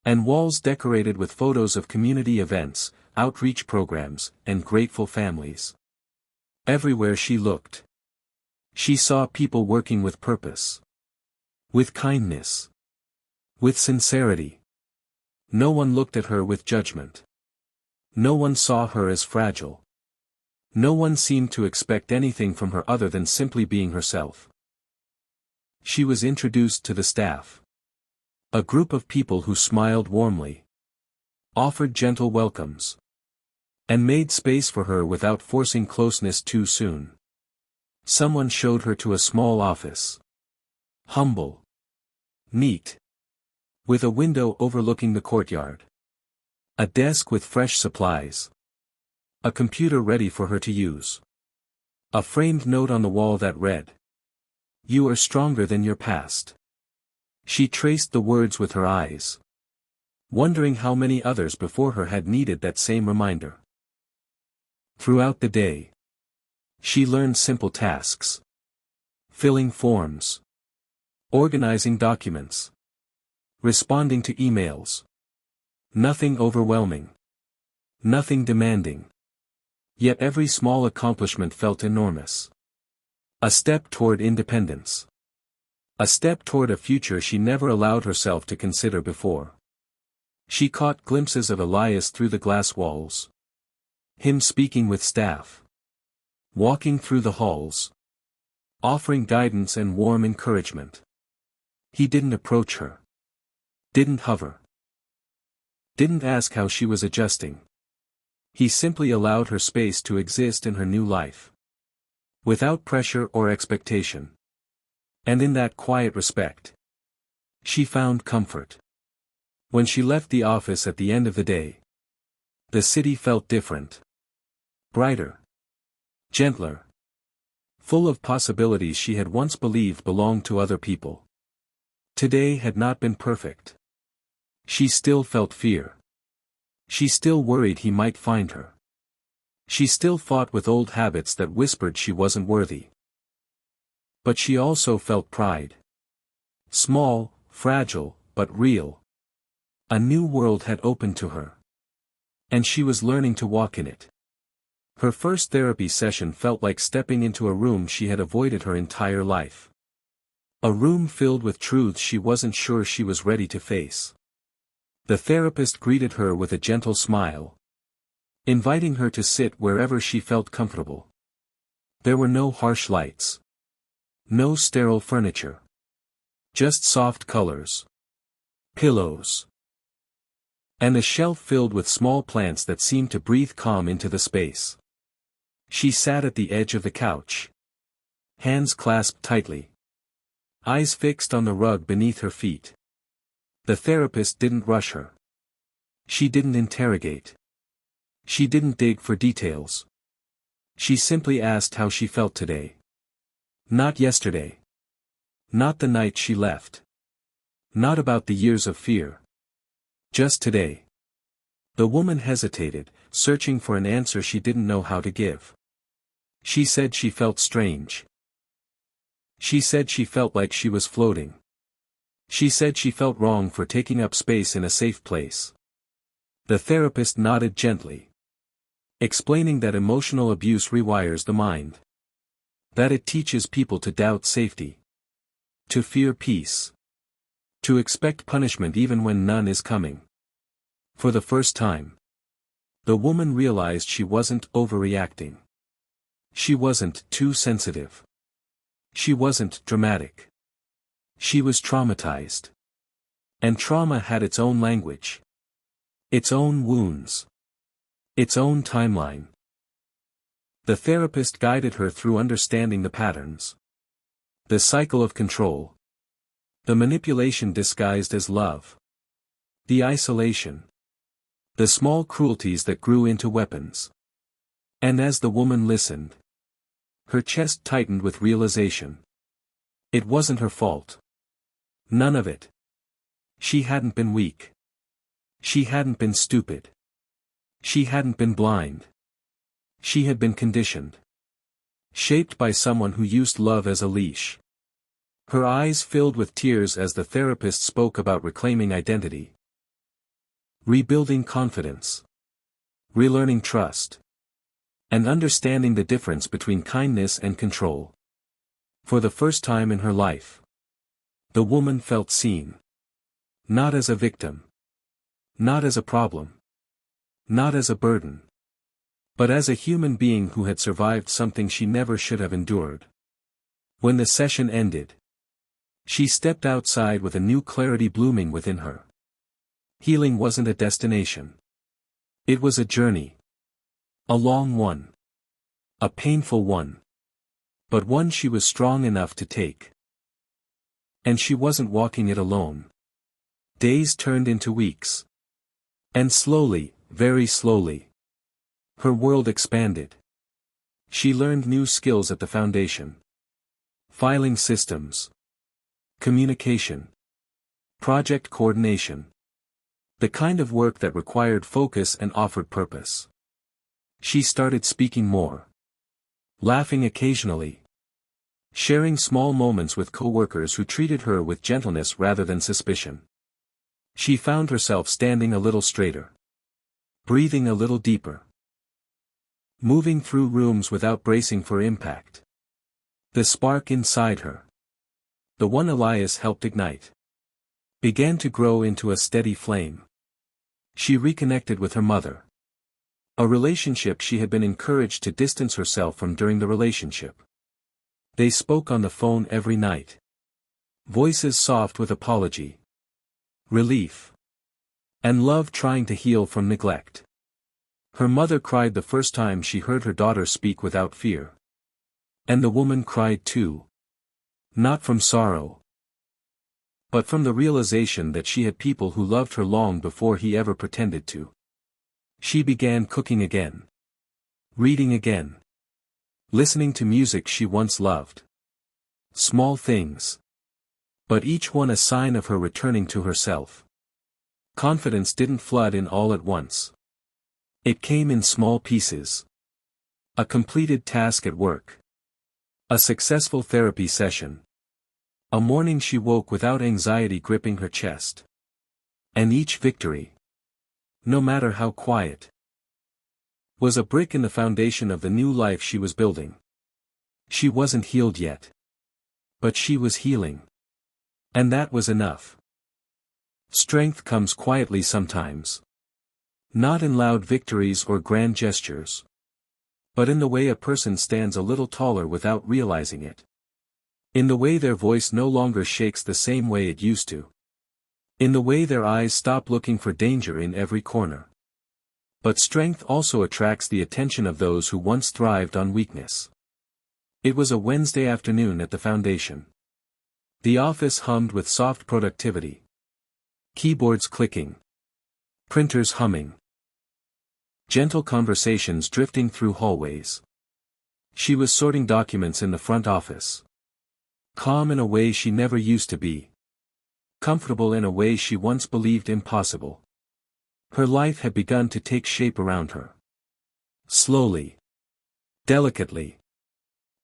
And walls decorated with photos of community events, outreach programs, and grateful families. Everywhere she looked, she saw people working with purpose. With kindness. With sincerity. No one looked at her with judgment. No one saw her as fragile. No one seemed to expect anything from her other than simply being herself. She was introduced to the staff. A group of people who smiled warmly. Offered gentle welcomes. And made space for her without forcing closeness too soon. Someone showed her to a small office. Humble. Neat. With a window overlooking the courtyard. A desk with fresh supplies. A computer ready for her to use. A framed note on the wall that read, "You are stronger than your past." She traced the words with her eyes. Wondering how many others before her had needed that same reminder. Throughout the day, she learned simple tasks. Filling forms. Organizing documents. Responding to emails. Nothing overwhelming. Nothing demanding. Yet every small accomplishment felt enormous. A step toward independence. A step toward a future she never allowed herself to consider before. She caught glimpses of Elias through the glass walls. Him speaking with staff. Walking through the halls. Offering guidance and warm encouragement. He didn't approach her. Didn't hover. Didn't ask how she was adjusting. He simply allowed her space to exist in her new life. Without pressure or expectation. And in that quiet respect, she found comfort. When she left the office at the end of the day, the city felt different. Brighter. Gentler. Full of possibilities she had once believed belonged to other people. Today had not been perfect. She still felt fear. She still worried he might find her. She still fought with old habits that whispered she wasn't worthy. But she also felt pride. Small, fragile, but real. A new world had opened to her. And she was learning to walk in it. Her first therapy session felt like stepping into a room she had avoided her entire life. A room filled with truths she wasn't sure she was ready to face. The therapist greeted her with a gentle smile. Inviting her to sit wherever she felt comfortable. There were no harsh lights. No sterile furniture. Just soft colors. Pillows. And a shelf filled with small plants that seemed to breathe calm into the space. She sat at the edge of the couch. Hands clasped tightly. Eyes fixed on the rug beneath her feet. The therapist didn't rush her. She didn't interrogate. She didn't dig for details. She simply asked how she felt today. Not yesterday. Not the night she left. Not about the years of fear. Just today. The woman hesitated, searching for an answer she didn't know how to give. She said she felt strange. She said she felt like she was floating. She said she felt wrong for taking up space in a safe place. The therapist nodded gently. Explaining that emotional abuse rewires the mind. That it teaches people to doubt safety. To fear peace. To expect punishment even when none is coming. For the first time, the woman realized she wasn't overreacting. She wasn't too sensitive. She wasn't dramatic. She was traumatized. And trauma had its own language. Its own wounds. Its own timeline. The therapist guided her through understanding the patterns. The cycle of control. The manipulation disguised as love. The isolation. The small cruelties that grew into weapons. And as the woman listened, her chest tightened with realization. It wasn't her fault. None of it. She hadn't been weak. She hadn't been stupid. She hadn't been blind. She had been conditioned. Shaped by someone who used love as a leash. Her eyes filled with tears as the therapist spoke about reclaiming identity. Rebuilding confidence. Relearning trust. And understanding the difference between kindness and control. For the first time in her life, the woman felt seen. Not as a victim. Not as a problem. Not as a burden. But as a human being who had survived something she never should have endured. When the session ended, she stepped outside with a new clarity blooming within her. Healing wasn't a destination. It was a journey. A long one. A painful one. But one she was strong enough to take. And she wasn't walking it alone. Days turned into weeks. And slowly, very slowly, her world expanded. She learned new skills at the foundation. Filing systems. Communication. Project coordination. The kind of work that required focus and offered purpose. She started speaking more. Laughing occasionally. Sharing small moments with co-workers who treated her with gentleness rather than suspicion. She found herself standing a little straighter. Breathing a little deeper. Moving through rooms without bracing for impact. The spark inside her, the one Elias helped ignite, began to grow into a steady flame. She reconnected with her mother. A relationship she had been encouraged to distance herself from during the relationship. They spoke on the phone every night. Voices soft with apology. Relief. And love trying to heal from neglect. Her mother cried the first time she heard her daughter speak without fear. And the woman cried too. Not from sorrow, but from the realization that she had people who loved her long before he ever pretended to. She began cooking again. Reading again. Listening to music she once loved. Small things. But each one a sign of her returning to herself. Confidence didn't flood in all at once. It came in small pieces. A completed task at work. A successful therapy session. A morning she woke without anxiety gripping her chest. And each victory, no matter how quiet, was a brick in the foundation of the new life she was building. She wasn't healed yet. But she was healing. And that was enough. Strength comes quietly sometimes. Not in loud victories or grand gestures. But in the way a person stands a little taller without realizing it. In the way their voice no longer shakes the same way it used to. In the way their eyes stop looking for danger in every corner. But strength also attracts the attention of those who once thrived on weakness. It was a Wednesday afternoon at the foundation. The office hummed with soft productivity. Keyboards clicking. Printers humming. Gentle conversations drifting through hallways. She was sorting documents in the front office. Calm in a way she never used to be. Comfortable in a way she once believed impossible. Her life had begun to take shape around her. Slowly. Delicately.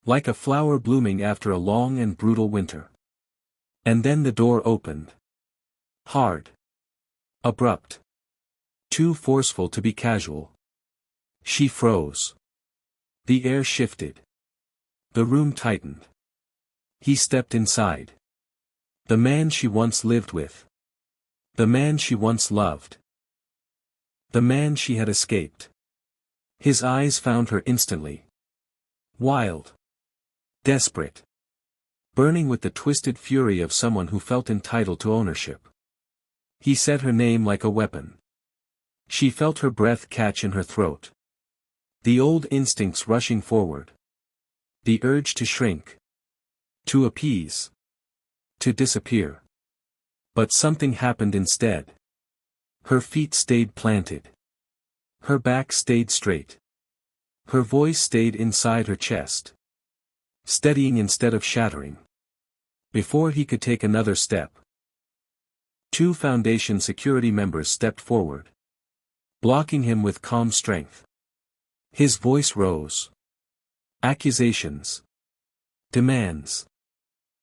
Like a flower blooming after a long and brutal winter. And then the door opened. Hard. Abrupt. Too forceful to be casual. She froze. The air shifted. The room tightened. He stepped inside. The man she once lived with. The man she once loved. The man she had escaped. His eyes found her instantly. Wild. Desperate. Burning with the twisted fury of someone who felt entitled to ownership. He said her name like a weapon. She felt her breath catch in her throat. The old instincts rushing forward. The urge to shrink. To appease. To disappear. But something happened instead. Her feet stayed planted. Her back stayed straight. Her voice stayed inside her chest. Steadying instead of shattering. Before he could take another step. Two Foundation security members stepped forward. blocking him with calm strength. His voice rose. Accusations. Demands.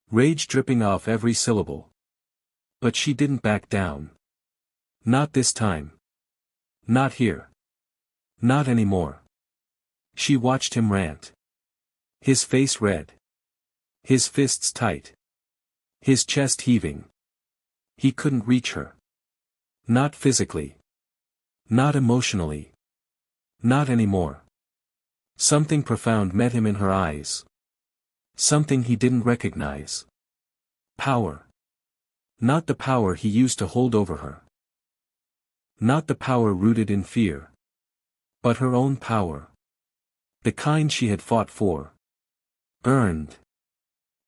Rage dripping off every syllable. But she didn't back down. Not this time. Not here. Not anymore. She watched him rant. His face red. His fists tight. His chest heaving. He couldn't reach her. Not physically. Not emotionally. Not anymore. Something profound met him in her eyes. Something he didn't recognize. Power. Not the power he used to hold over her. Not the power rooted in fear. But her own power. The kind she had fought for. Earned.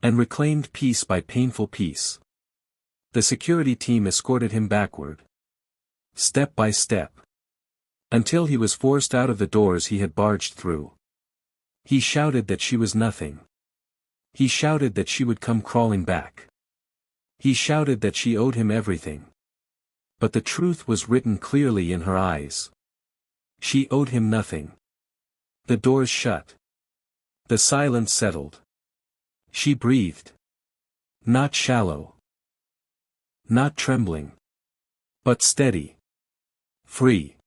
And reclaimed piece by painful piece. The security team escorted him backward. Step by step. Until he was forced out of the doors he had barged through. He shouted that she was nothing. He shouted that she would come crawling back. He shouted that she owed him everything. But the truth was written clearly in her eyes. She owed him nothing. The doors shut. The silence settled. She breathed. Not shallow. Not trembling. But steady. Free.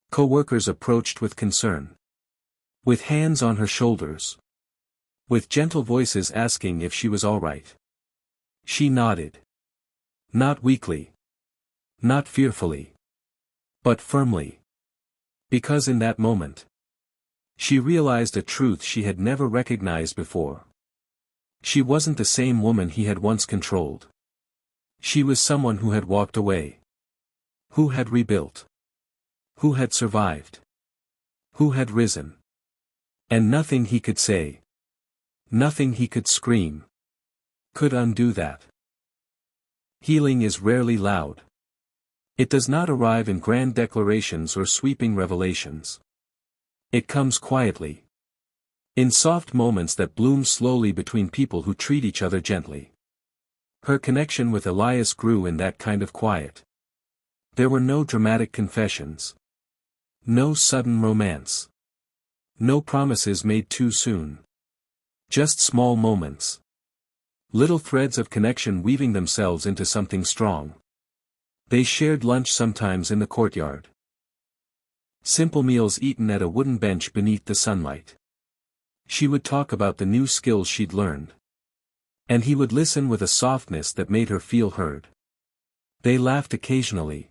Co-workers approached with concern. With hands on her shoulders. With gentle voices asking if she was all right. She nodded. Not weakly. Not fearfully. But firmly. Because in that moment, she realized a truth she had never recognized before. She wasn't the same woman he had once controlled. She was someone who had walked away. Who had rebuilt. Who had survived. Who had risen. And nothing he could say. Nothing he could scream. Could undo that. Healing is rarely loud. It does not arrive in grand declarations or sweeping revelations. It comes quietly. In soft moments that bloom slowly between people who treat each other gently. Her connection with Elias grew in that kind of quiet. There were no dramatic confessions. No sudden romance. No promises made too soon. Just small moments. Little threads of connection weaving themselves into something strong. They shared lunch sometimes in the courtyard. Simple meals eaten at a wooden bench beneath the sunlight. She would talk about the new skills she'd learned. And he would listen with a softness that made her feel heard. They laughed occasionally.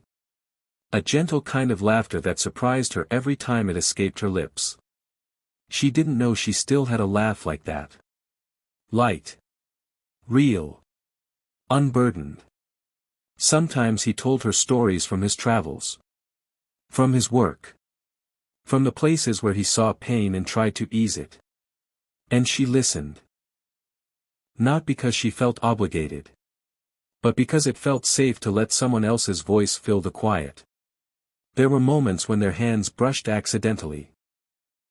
A gentle kind of laughter that surprised her every time it escaped her lips. She didn't know she still had a laugh like that. Light. Real. Unburdened. Sometimes he told her stories from his travels. From his work. From the places where he saw pain and tried to ease it. And she listened. Not because she felt obligated. But because it felt safe to let someone else's voice fill the quiet. There were moments when their hands brushed accidentally.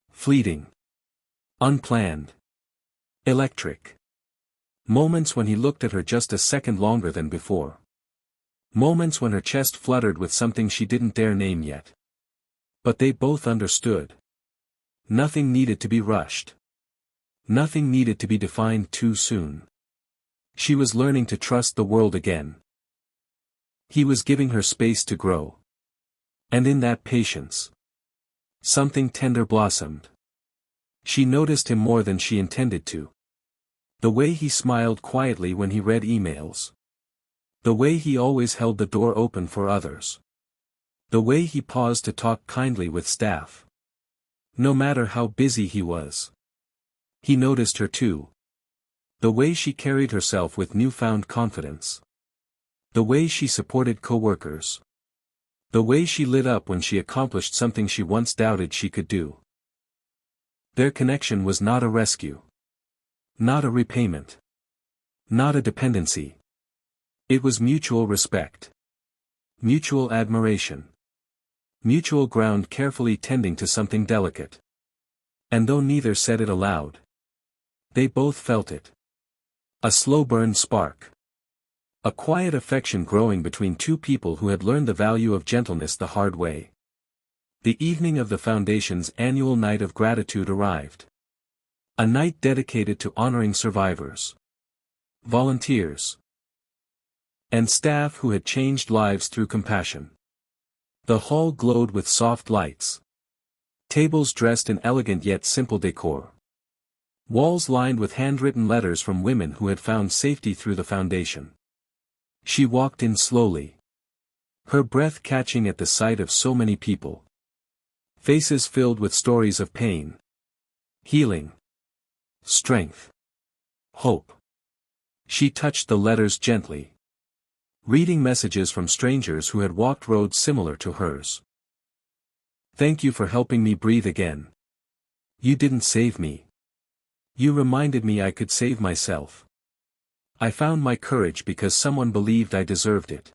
Fleeting. Unplanned. Electric. Moments when he looked at her just a second longer than before. Moments when her chest fluttered with something she didn't dare name yet. But they both understood. Nothing needed to be rushed. Nothing needed to be defined too soon. She was learning to trust the world again. He was giving her space to grow. And in that patience, something tender blossomed. She noticed him more than she intended to. The way he smiled quietly when he read emails. The way he always held the door open for others. The way he paused to talk kindly with staff. No matter how busy he was. He noticed her too. The way she carried herself with newfound confidence. The way she supported co-workers. The way she lit up when she accomplished something she once doubted she could do. Their connection was not a rescue. Not a repayment. Not a dependency. It was mutual respect. Mutual admiration. Mutual ground carefully tending to something delicate. And though neither said it aloud, they both felt it. A slow-burn spark. A quiet affection growing between two people who had learned the value of gentleness the hard way. The evening of the Foundation's annual Night of Gratitude arrived. A night dedicated to honoring survivors, volunteers, and staff who had changed lives through compassion. The hall glowed with soft lights. Tables dressed in elegant yet simple decor. Walls lined with handwritten letters from women who had found safety through the Foundation. She walked in slowly, her breath catching at the sight of so many people. Faces filled with stories of pain, healing, strength, hope. She touched the letters gently, reading messages from strangers who had walked roads similar to hers. Thank you for helping me breathe again. You didn't save me. You reminded me I could save myself. I found my courage because someone believed I deserved it.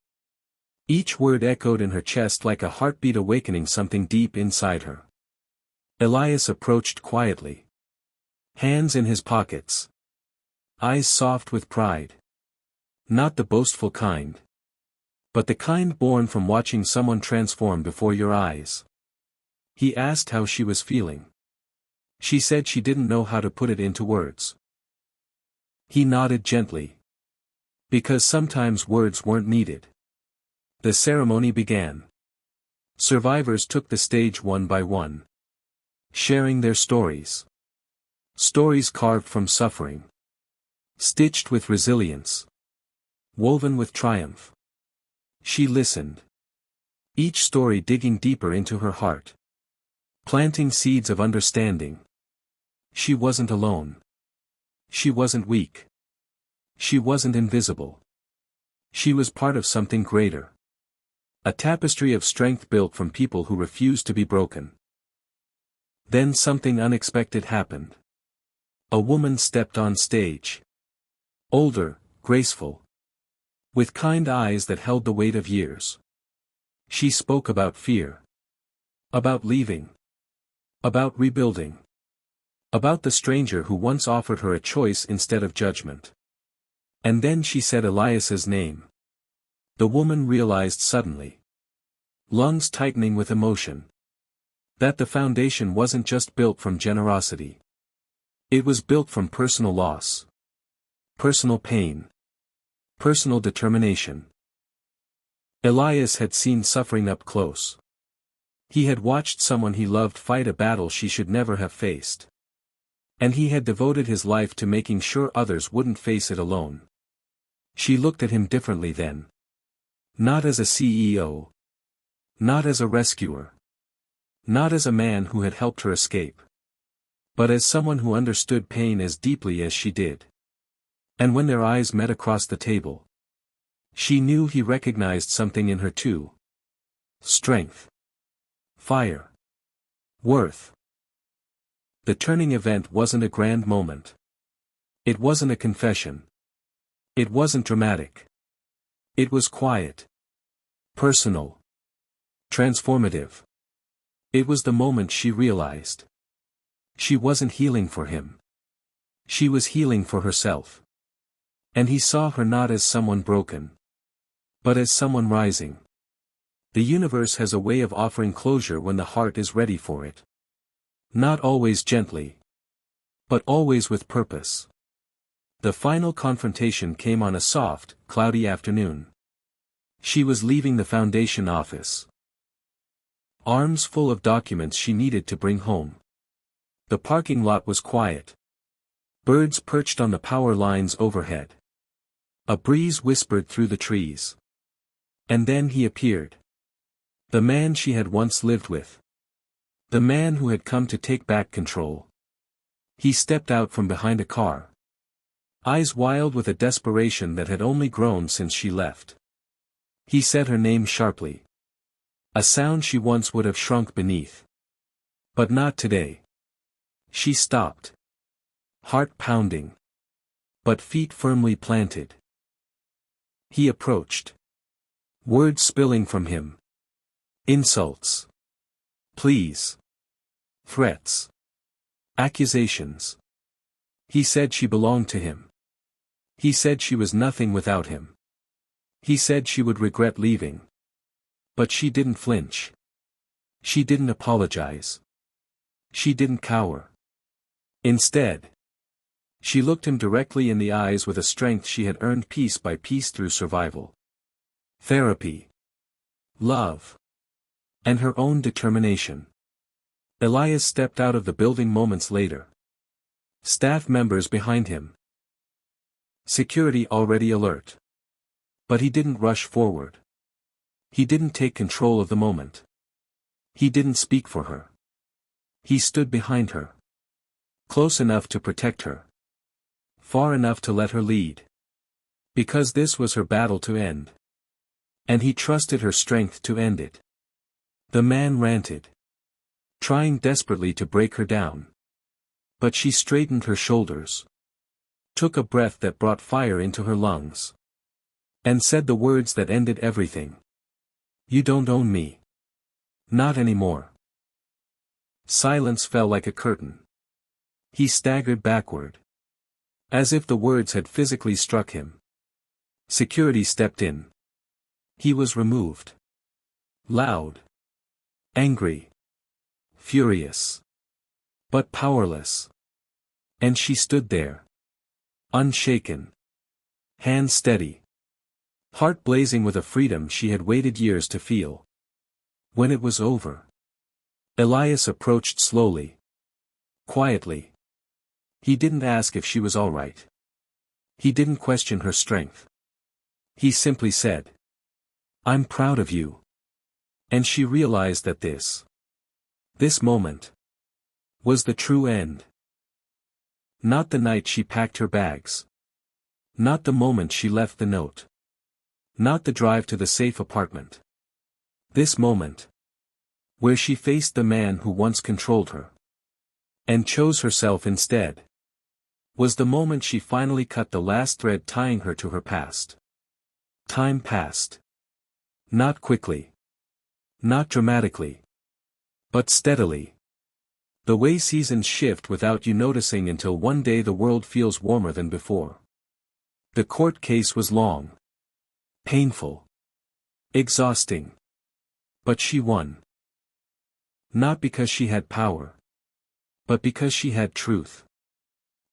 Each word echoed in her chest like a heartbeat awakening something deep inside her. Elias approached quietly, hands in his pockets, eyes soft with pride. Not the boastful kind, but the kind born from watching someone transform before your eyes. He asked how she was feeling. She said she didn't know how to put it into words. He nodded gently, because sometimes words weren't needed. The ceremony began. Survivors took the stage one by one, sharing their stories. Stories carved from suffering, stitched with resilience, woven with triumph. She listened, each story digging deeper into her heart, planting seeds of understanding. She wasn't alone. She wasn't weak. She wasn't invisible. She was part of something greater. A tapestry of strength built from people who refused to be broken. Then something unexpected happened. A woman stepped on stage. Older, graceful, with kind eyes that held the weight of years. She spoke about fear. About leaving. About rebuilding. About the stranger who once offered her a choice instead of judgment. And then she said Elias's name. The woman realized suddenly, lungs tightening with emotion, that the Foundation wasn't just built from generosity. It was built from personal loss, personal pain, personal determination. Elias had seen suffering up close. He had watched someone he loved fight a battle she should never have faced. And he had devoted his life to making sure others wouldn't face it alone. She looked at him differently then. Not as a CEO. Not as a rescuer. Not as a man who had helped her escape. But as someone who understood pain as deeply as she did. And when their eyes met across the table, she knew he recognized something in her too. Strength. Fire. Worth. The turning event wasn't a grand moment. It wasn't a confession. It wasn't dramatic. It was quiet. Personal. Transformative. It was the moment she realized. She wasn't healing for him. She was healing for herself. And he saw her not as someone broken, but as someone rising. The universe has a way of offering closure when the heart is ready for it. Not always gently, but always with purpose. The final confrontation came on a soft, cloudy afternoon. She was leaving the Foundation office, arms full of documents she needed to bring home. The parking lot was quiet. Birds perched on the power lines overhead. A breeze whispered through the trees. And then he appeared. The man she had once lived with. The man who had come to take back control. He stepped out from behind a car. Eyes wild with a desperation that had only grown since she left. He said her name sharply. A sound she once would have shrunk beneath. But not today. She stopped. Heart pounding. But feet firmly planted. He approached. Words spilling from him. Insults. Pleas. Threats. Accusations. He said she belonged to him. He said she was nothing without him. He said she would regret leaving. But she didn't flinch. She didn't apologize. She didn't cower. Instead, she looked him directly in the eyes with a strength she had earned piece by piece through survival, therapy, love, and her own determination. Elias stepped out of the building moments later. Staff members behind him. Security already alert. But he didn't rush forward. He didn't take control of the moment. He didn't speak for her. He stood behind her. Close enough to protect her. Far enough to let her lead. Because this was her battle to end. And he trusted her strength to end it. The man ranted, trying desperately to break her down. But she straightened her shoulders. Took a breath that brought fire into her lungs. And said the words that ended everything. You don't own me. Not anymore. Silence fell like a curtain. He staggered backward. As if the words had physically struck him. Security stepped in. He was removed. Loud. Angry. Furious. But powerless. And she stood there. Unshaken. Hands steady. Heart blazing with a freedom she had waited years to feel. When it was over, Elias approached slowly. Quietly. He didn't ask if she was all right. He didn't question her strength. He simply said, "I'm proud of you." And she realized that this moment, was the true end. Not the night she packed her bags. Not the moment she left the note. Not the drive to the safe apartment. This moment, where she faced the man who once controlled her, and chose herself instead, was the moment she finally cut the last thread tying her to her past. Time passed. Not quickly. Not dramatically. But steadily. The way seasons shift without you noticing until one day the world feels warmer than before. The court case was long. Painful. Exhausting. But she won. Not because she had power. But because she had truth.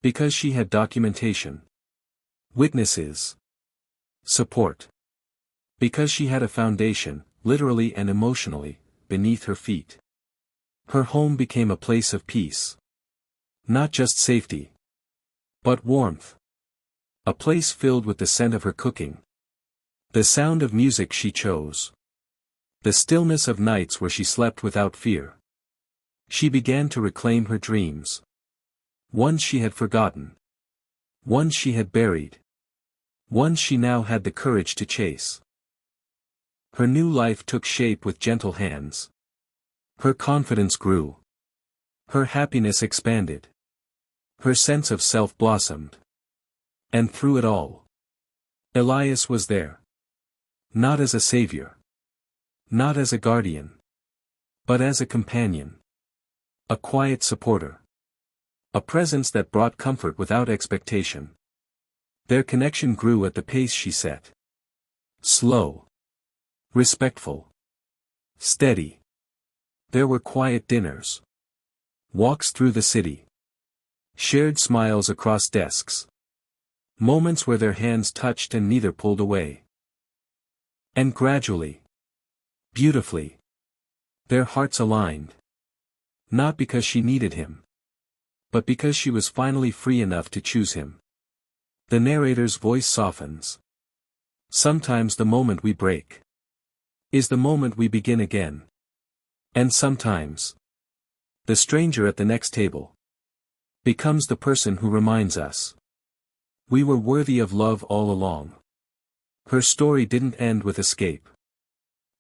Because she had documentation. Witnesses. Support. Because she had a foundation, literally and emotionally, beneath her feet. Her home became a place of peace. Not just safety. But warmth. A place filled with the scent of her cooking. The sound of music she chose. The stillness of nights where she slept without fear. She began to reclaim her dreams. Ones she had forgotten. Ones she had buried. Ones she now had the courage to chase. Her new life took shape with gentle hands. Her confidence grew. Her happiness expanded. Her sense of self blossomed. And through it all, Elias was there. Not as a savior. Not as a guardian. But as a companion. A quiet supporter. A presence that brought comfort without expectation. Their connection grew at the pace she set. Slow. Respectful. Steady. There were quiet dinners. Walks through the city. Shared smiles across desks. Moments where their hands touched and neither pulled away. And gradually. Beautifully. Their hearts aligned. Not because she needed him. But because she was finally free enough to choose him. The narrator's voice softens. Sometimes the moment we break is the moment we begin again. And sometimes the stranger at the next table becomes the person who reminds us we were worthy of love all along. Her story didn't end with escape.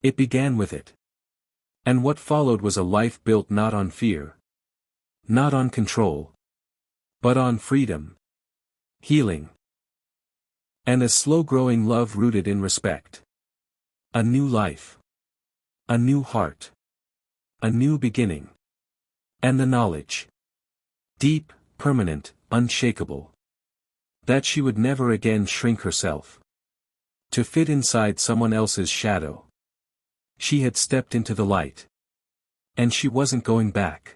It began with it. And what followed was a life built not on fear. Not on control. But on freedom. Healing. And a slow-growing love rooted in respect. A new life. A new heart. A new beginning. And the knowledge. Deep, permanent, unshakable. That she would never again shrink herself. To fit inside someone else's shadow. She had stepped into the light. And she wasn't going back.